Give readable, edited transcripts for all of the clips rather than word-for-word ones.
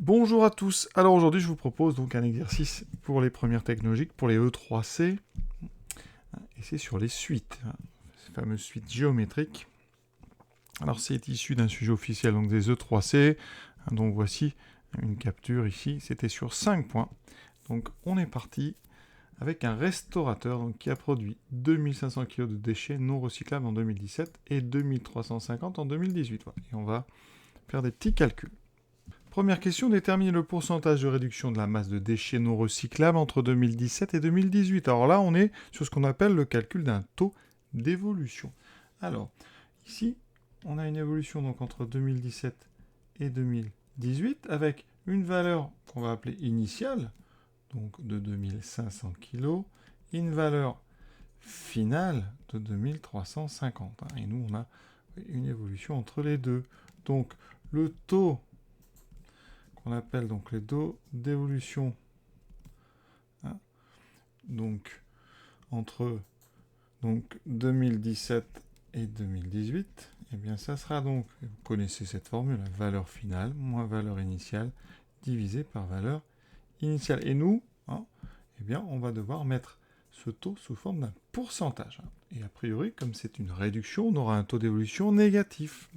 Bonjour à tous. Alors aujourd'hui, je vous propose donc un exercice pour les premières technologiques, pour les E3C. Et c'est sur les suites, ces fameuses suites géométriques. Alors c'est issu d'un sujet officiel, donc des E3C. Donc voici une capture ici. C'était sur 5 points. Donc on est parti avec un restaurateur donc, qui a produit 2500 kg de déchets non recyclables en 2017 et 2350 en 2018. Voilà. Et on va faire des petits calculs. Première question, déterminer le pourcentage de réduction de la masse de déchets non recyclables entre 2017 et 2018. Alors là, on est sur ce qu'on appelle le calcul d'un taux d'évolution. Alors, ici, on a une évolution donc entre 2017 et 2018 avec une valeur qu'on va appeler initiale, donc de 2500 kg, et une valeur finale de 2350. Et nous, on a une évolution entre les deux. Donc, le taux qu'on appelle donc les taux d'évolution, donc entre 2017 et 2018, et bien ça sera donc, vous connaissez cette formule, valeur finale moins valeur initiale divisé par valeur initiale. Et nous, eh bien on va devoir mettre ce taux sous forme d'un pourcentage. Et a priori, comme c'est une réduction, on aura un taux d'évolution négatif.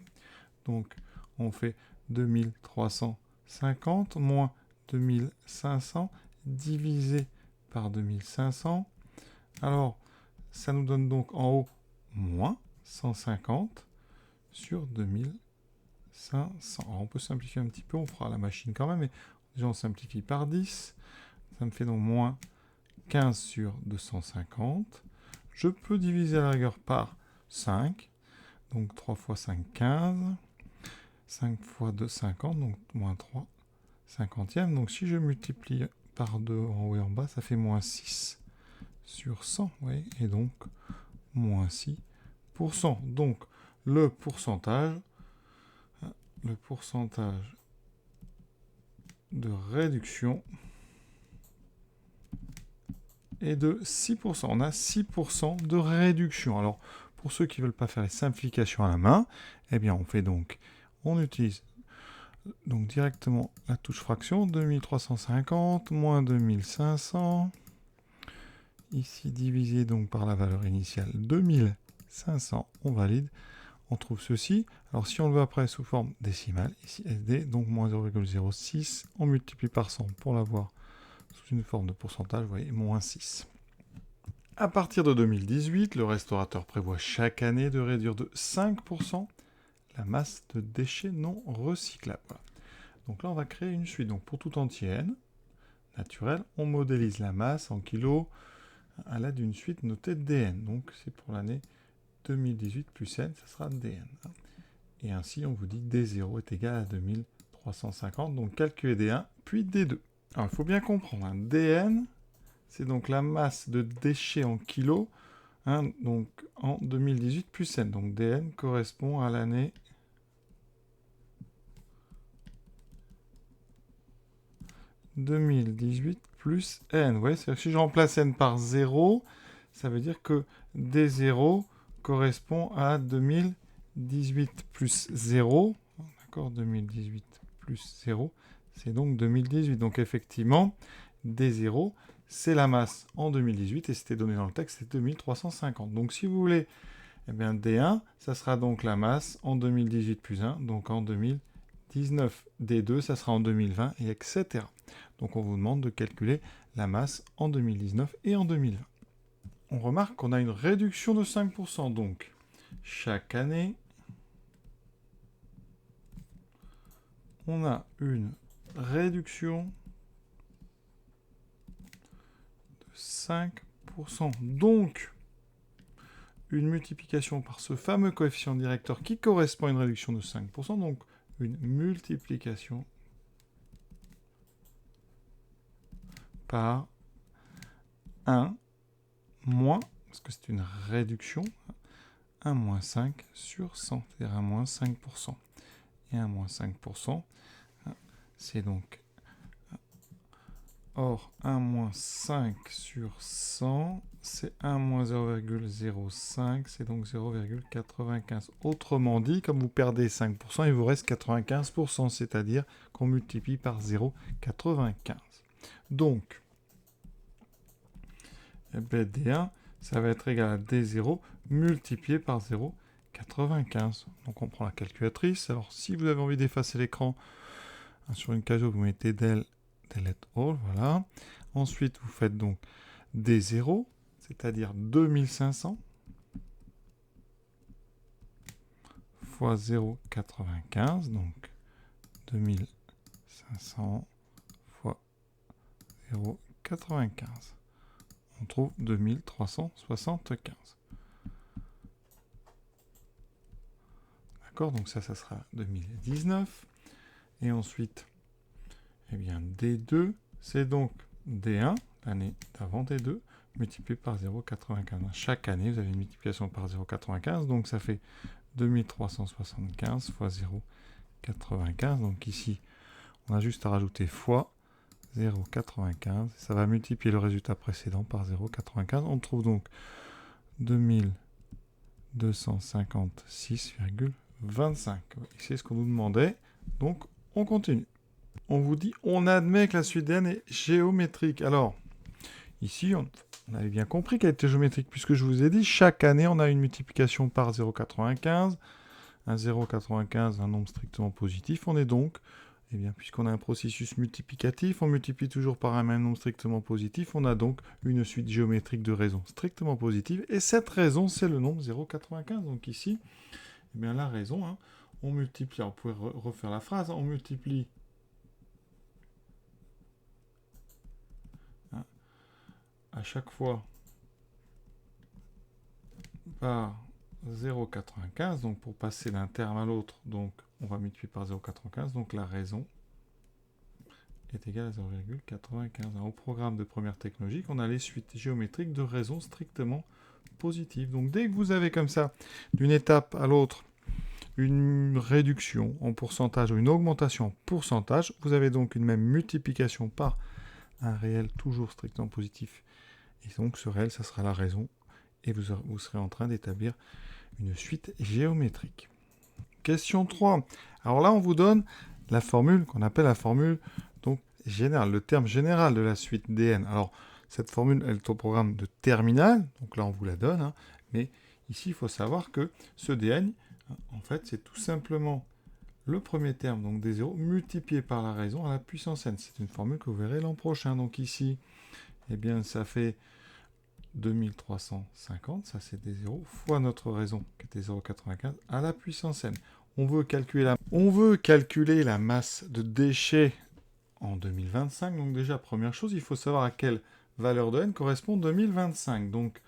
Donc on fait 2350 moins 2500 divisé par 2500. Alors, ça nous donne donc en haut moins 150 sur 2500. Alors, on peut simplifier un petit peu, on fera la machine quand même, mais déjà on simplifie par 10. Ça me fait donc moins 15 sur 250. Je peux diviser à la rigueur par 5. Donc 3 fois 5, 15. 5 fois 2, 50, donc moins 3 cinquantième. Donc si je multiplie par 2 en haut et en bas, ça fait moins 6 sur 100, oui, et donc moins 6%. Donc le pourcentage de réduction est de 6%. On a 6% de réduction. Alors pour ceux qui ne veulent pas faire les simplifications à la main, eh bien on utilise donc directement la touche fraction, 2350 moins 2500, ici divisé donc par la valeur initiale 2500, on valide, on trouve ceci. Alors si on le veut après sous forme décimale, ici SD, donc moins 0,06, on multiplie par 100 pour l'avoir sous une forme de pourcentage, vous voyez, moins 6. À partir de 2018, le restaurateur prévoit chaque année de réduire de 5% la masse de déchets non recyclables. Voilà. Donc là, on va créer une suite. Donc pour tout entier n naturel, on modélise la masse en kilos à l'aide d'une suite notée dn. Donc c'est pour l'année 2018 plus n, ça sera dn. Et ainsi, on vous dit d0 est égal à 2350. Donc calculez d1 puis d2. Alors il faut bien comprendre, dn, c'est donc la masse de déchets en kilos, donc en 2018 plus n. Donc dn correspond à l'année 2018 plus n. Vous voyez, c'est-à-dire que si je remplace n par 0, ça veut dire que D0 correspond à 2018 plus 0. D'accord, 2018 plus 0, c'est donc 2018. Donc effectivement, D0, c'est la masse en 2018, et c'était donné dans le texte, c'est 2350. Donc si vous voulez, eh bien D1, ça sera donc la masse en 2018 plus 1, donc en 2019. D2, ça sera en 2020, et etc. Donc on vous demande de calculer la masse en 2019 et en 2020. On remarque qu'on a une réduction de 5%. Donc chaque année, on a une réduction de 5%. Donc une multiplication par ce fameux coefficient directeur qui correspond à une réduction de 5%. Donc une multiplication par 1 moins, parce que c'est une réduction, 1 moins 5 sur 100, c'est-à-dire 1 moins 5%. Et 1 moins 5%, c'est donc Or, 1 moins 5 sur 100, c'est 1 moins 0,05, c'est donc 0,95. Autrement dit, comme vous perdez 5%, il vous reste 95%, c'est-à-dire qu'on multiplie par 0,95. Donc, D1, ça va être égal à D0 multiplié par 0,95. Donc on prend la calculatrice. Alors si vous avez envie d'effacer l'écran, sur une casio, vous mettez delete all, voilà. Ensuite, vous faites donc D0, c'est-à-dire 2500 fois 0,95, donc 2500 fois 0,95. On trouve 2375. D'accord, donc ça sera 2019. Et ensuite, eh bien, D2, c'est donc D1, l'année d'avant D2, multiplié par 0,95. Chaque année, vous avez une multiplication par 0,95, donc ça fait 2375 fois 0,95. Donc ici, on a juste à rajouter fois 0,95. Ça va multiplier le résultat précédent par 0,95. On trouve donc 2256,25. C'est ce qu'on nous demandait. Donc, on continue. On vous dit, on admet que la suite DN est géométrique. Alors, ici, on avait bien compris qu'elle était géométrique, puisque je vous ai dit, chaque année, on a une multiplication par 0,95. Un 0,95, un nombre strictement positif. On est donc, eh bien, puisqu'on a un processus multiplicatif, on multiplie toujours par un même nombre strictement positif. On a donc une suite géométrique de raisons strictement positives. Et cette raison, c'est le nombre 0,95. Donc ici, eh bien, la raison, hein, on multiplie, on pourrait refaire la phrase, on multiplie à chaque fois par 0,95, donc pour passer d'un terme à l'autre, donc on va multiplier par 0,95, donc la raison est égale à 0,95. Au programme de première technologique, on a les suites géométriques de raisons strictement positives. Donc dès que vous avez comme ça, d'une étape à l'autre, une réduction en pourcentage ou une augmentation en pourcentage, vous avez donc une même multiplication par un réel toujours strictement positif. Et donc ce réel, ça sera la raison. Et vous serez en train d'établir une suite géométrique. Question 3. Alors là, on vous donne la formule qu'on appelle la formule donc générale, le terme général de la suite DN. Alors, cette formule, elle est au programme de terminal. Donc là, on vous la donne. Hein, mais ici, il faut savoir que ce DN, en fait, c'est tout simplement le premier terme, donc D0, multiplié par la raison à la puissance n. C'est une formule que vous verrez l'an prochain. Donc ici, eh bien, ça fait 2350, ça c'est D0, fois notre raison, qui était 0,95, à la puissance n. On veut calculer la masse de déchets en 2025. Donc déjà, première chose, il faut savoir à quelle valeur de n correspond 2025. Donc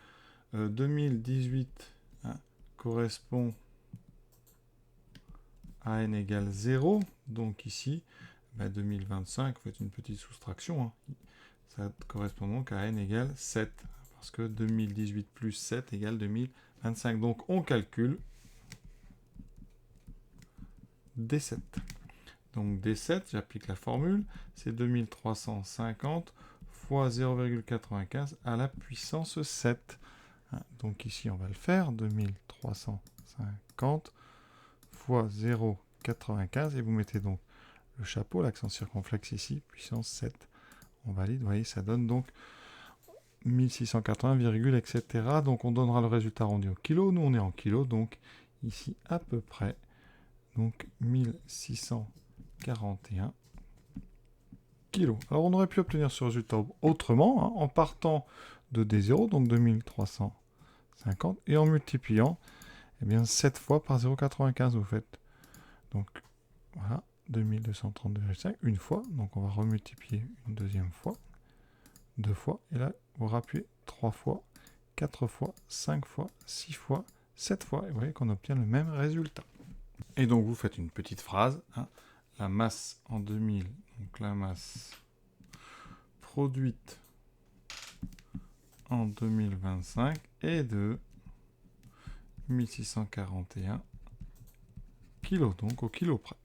2018 hein, correspond à n égale 0. Donc ici, 2025, vous faites une petite soustraction. Hein. Ça correspond donc à n égale 7. Parce que 2018 plus 7 égale 2025. Donc on calcule D7. Donc D7, j'applique la formule, c'est 2350 fois 0,95 à la puissance 7. Donc ici, on va le faire, 2350 fois 0,95, et vous mettez donc le chapeau, l'accent circonflexe ici, puissance 7. On valide, vous voyez, ça donne donc 1680, etc. Donc on donnera le résultat arrondi au kilo. Nous, on est en kilo, donc ici, à peu près, donc 1641 kilos. Alors on aurait pu obtenir ce résultat autrement, hein, en partant de D0, donc 2350, et en multipliant eh bien, 7 fois par 0,95, vous faites. Donc voilà, 2232,5, une fois. Donc on va remultiplier une deuxième fois, 2 fois, et là, vous rappuyez 3 fois, 4 fois, 5 fois, 6 fois, 7 fois, et vous voyez qu'on obtient le même résultat. Et donc vous faites une petite phrase, hein, la masse en 2000, donc la masse produite en 2025 est de 1641 kg, donc au kilo près.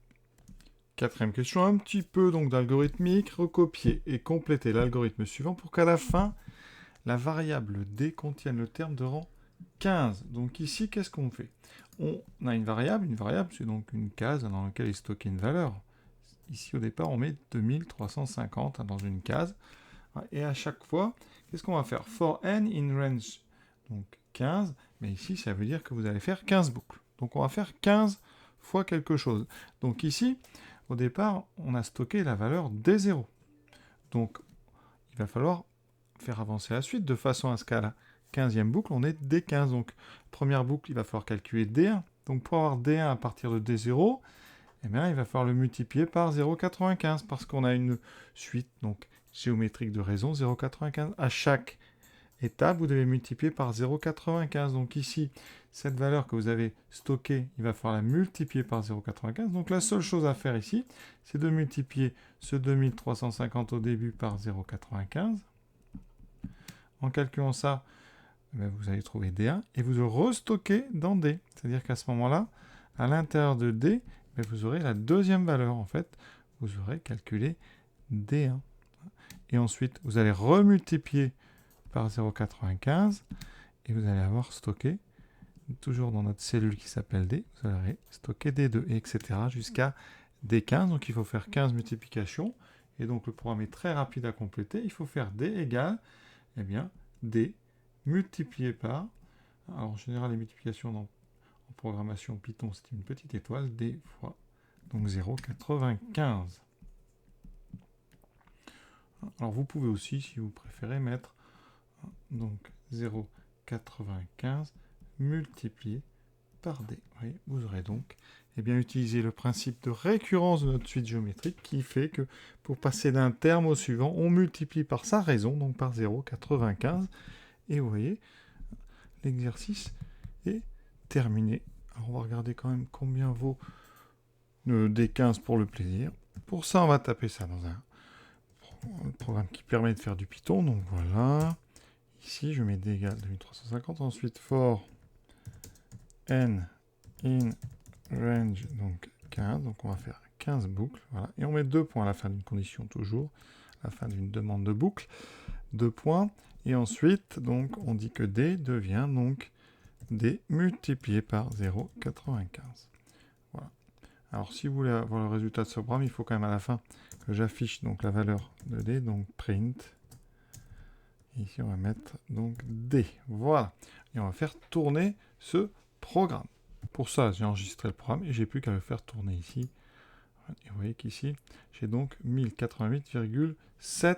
Quatrième question, un petit peu donc d'algorithmique, recopier et compléter l'algorithme suivant pour qu'à la fin, la variable d contienne le terme de rang 15. Donc ici, qu'est-ce qu'on fait? On a une variable c'est donc une case dans laquelle est stockée une valeur. Ici au départ, on met 2350 dans une case. Et à chaque fois, qu'est-ce qu'on va faire? For n in range, donc 15, mais ici, ça veut dire que vous allez faire 15 boucles. Donc on va faire 15 fois quelque chose. Donc ici, au départ, on a stocké la valeur D0. Donc, il va falloir faire avancer la suite de façon à ce qu'à la 15e boucle, on ait D15. Donc, première boucle, il va falloir calculer D1. Donc, pour avoir D1 à partir de D0, eh bien, il va falloir le multiplier par 0,95 parce qu'on a une suite donc géométrique de raison 0,95. À chaque étape, vous devez multiplier par 0,95. Donc ici, cette valeur que vous avez stockée, il va falloir la multiplier par 0,95. Donc la seule chose à faire ici, c'est de multiplier ce 2350 au début par 0,95. En calculant ça, vous allez trouver D1 et vous le restockez dans D. C'est-à-dire qu'à ce moment-là, à l'intérieur de D, vous aurez la deuxième valeur. En fait, vous aurez calculé D1. Et ensuite, vous allez remultiplier par 0,95 et vous allez avoir stocké, toujours dans notre cellule qui s'appelle D, vous allez stocker D2, et etc. jusqu'à D15. Donc il faut faire 15 multiplications. Et donc le programme est très rapide à compléter. Il faut faire D égale, eh bien, D multiplié par, alors en général les multiplications en programmation Python, c'est une petite étoile, D fois donc 0,95. Alors vous pouvez aussi, si vous préférez, mettre donc 0,95 multiplié par D. Vous aurez donc utilisé le principe de récurrence de notre suite géométrique qui fait que pour passer d'un terme au suivant, on multiplie par sa raison, donc par 0,95. Et vous voyez, l'exercice est terminé. Alors on va regarder quand même combien vaut le D15 pour le plaisir. Pour ça, on va taper ça dans un programme qui permet de faire du Python. Donc voilà. Ici, je mets D égale 2350. Ensuite, for n in range, donc 15. Donc on va faire 15 boucles. Voilà. Et on met 2 points à la fin d'une condition, toujours. À la fin d'une demande de boucle. 2 points. Et ensuite, donc, on dit que D devient donc D multiplié par 0,95. Voilà. Alors, si vous voulez avoir le résultat de ce programme, il faut quand même à la fin que j'affiche donc la valeur de D, donc print. Ici, on va mettre donc D. Voilà. Et on va faire tourner ce programme. Pour ça, j'ai enregistré le programme et j'ai plus qu'à le faire tourner ici. Et vous voyez qu'ici, j'ai donc 1088,7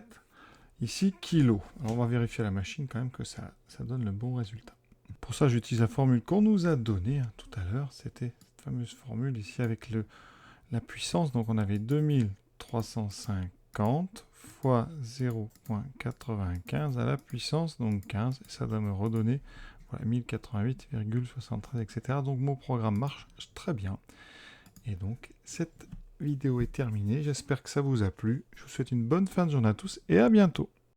ici kilos. Alors, on va vérifier à la machine quand même que ça donne le bon résultat. Pour ça, j'utilise la formule qu'on nous a donnée tout à l'heure. C'était cette fameuse formule ici avec la puissance. Donc, on avait 2350 fois 0,95 à la puissance, donc 15. Et ça doit me redonner voilà, 1088,73, etc. Donc, mon programme marche très bien. Et donc, cette vidéo est terminée. J'espère que ça vous a plu. Je vous souhaite une bonne fin de journée à tous et à bientôt.